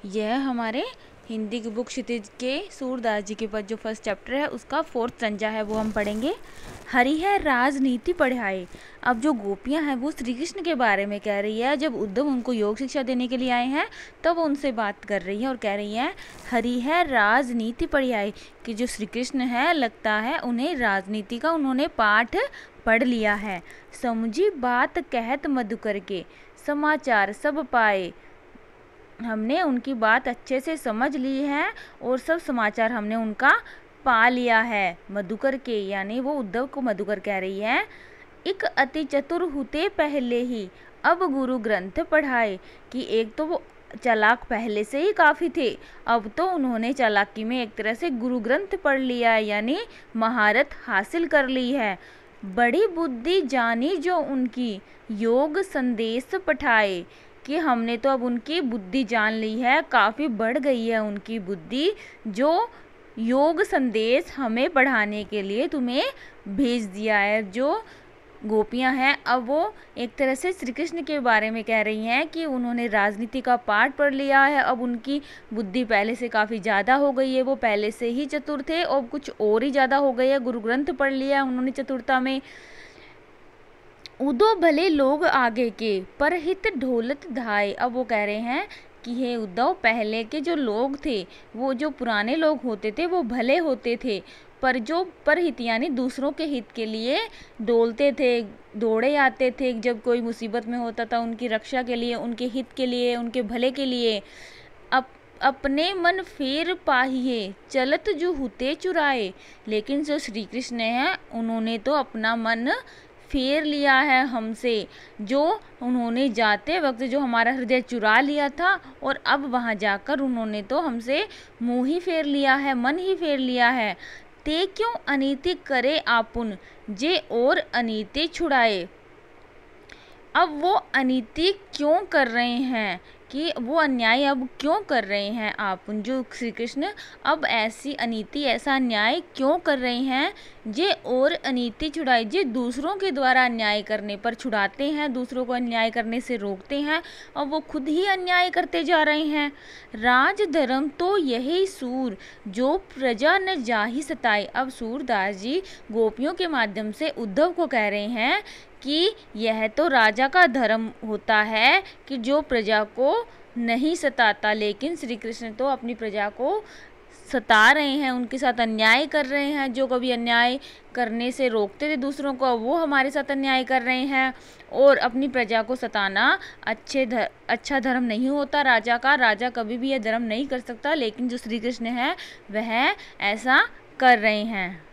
यह हमारे हिंदी की बुक क्षितिज के सूरदास जी के पास जो फर्स्ट चैप्टर है उसका 4th संज्ञा है, वो हम पढ़ेंगे। हरि है राजनीति पढ़ाए। अब जो गोपियां हैं वो श्री कृष्ण के बारे में कह रही है। जब उद्धव उनको योग शिक्षा देने के लिए आए हैं तब वो उनसे बात कर रही है और कह रही है हरि है राजनीति पढ़ाए, कि जो श्री कृष्ण है लगता है उन्हें राजनीति का उन्होंने पाठ पढ़ लिया है। समझी बात कहत मधुकर के, समाचार सब पाए। हमने उनकी बात अच्छे से समझ ली है और सब समाचार हमने उनका पा लिया है। मधुकर के यानी वो उद्धव को मधुकर कह रही है। एक अति चतुर होते पहले ही अब गुरु ग्रंथ पढ़ाए, कि एक तो वो चालाक पहले से ही काफ़ी थे, अब तो उन्होंने चालाकी में एक तरह से गुरु ग्रंथ पढ़ लिया है, यानी महारत हासिल कर ली है। बड़ी बुद्धि जानी जो उनकी योग संदेश पठाए, कि हमने तो अब उनकी बुद्धि जान ली है, काफ़ी बढ़ गई है उनकी बुद्धि, जो योग संदेश हमें पढ़ाने के लिए तुम्हें भेज दिया है। जो गोपियां हैं अब वो एक तरह से श्री कृष्ण के बारे में कह रही हैं कि उन्होंने राजनीति का पाठ पढ़ लिया है, अब उनकी बुद्धि पहले से काफ़ी ज़्यादा हो गई है, वो पहले से ही चतुर थे और कुछ और ही ज़्यादा हो गई है, गुरु ग्रंथ पढ़ लिया उन्होंने चतुरता में। उदो भले लोग आगे के पर हित ढोलत धाय। अब वो कह रहे हैं कि हे उद्धव, पहले के जो लोग थे, वो जो पुराने लोग होते थे वो भले होते थे, पर जो परहित यानी दूसरों के हित के लिए डोलते थे, दौड़े आते थे, जब कोई मुसीबत में होता था उनकी रक्षा के लिए, उनके हित के लिए, उनके भले के लिए। अपने मन फेर पाहिए चलत जो हुते चुराए। लेकिन जो श्री कृष्ण हैं उन्होंने तो अपना मन फेर लिया है हमसे, जो उन्होंने जाते वक्त जो हमारा हृदय चुरा लिया था और अब वहाँ जाकर उन्होंने तो हमसे मुँह ही फेर लिया है, मन ही फेर लिया है। ते क्यों अनीति करे आपुन जे और अनीति छुड़ाए। अब वो अनीति क्यों कर रहे हैं, कि वो अन्याय अब क्यों कर रहे हैं आप, जो श्री कृष्ण अब ऐसी अनीति ऐसा अन्याय क्यों कर रहे हैं। जे और अनीति छुड़ाए, जे दूसरों के द्वारा अन्याय करने पर छुड़ाते हैं, दूसरों को अन्याय करने से रोकते हैं और वो खुद ही अन्याय करते जा रहे हैं। राज धर्म तो यही सूर जो प्रजा न जाहि सताए। अब सूरदास जी गोपियों के माध्यम से उद्धव को कह रहे हैं कि यह तो राजा का धर्म होता है कि जो प्रजा को नहीं सताता, लेकिन श्री कृष्ण तो अपनी प्रजा को सता रहे हैं, उनके साथ अन्याय कर रहे हैं। जो कभी अन्याय करने से रोकते थे दूसरों को, वो हमारे साथ अन्याय कर रहे हैं। और अपनी प्रजा को सताना अच्छा धर्म नहीं होता राजा का, राजा कभी भी यह धर्म नहीं कर सकता, लेकिन जो श्री कृष्ण है वह ऐसा कर रहे हैं।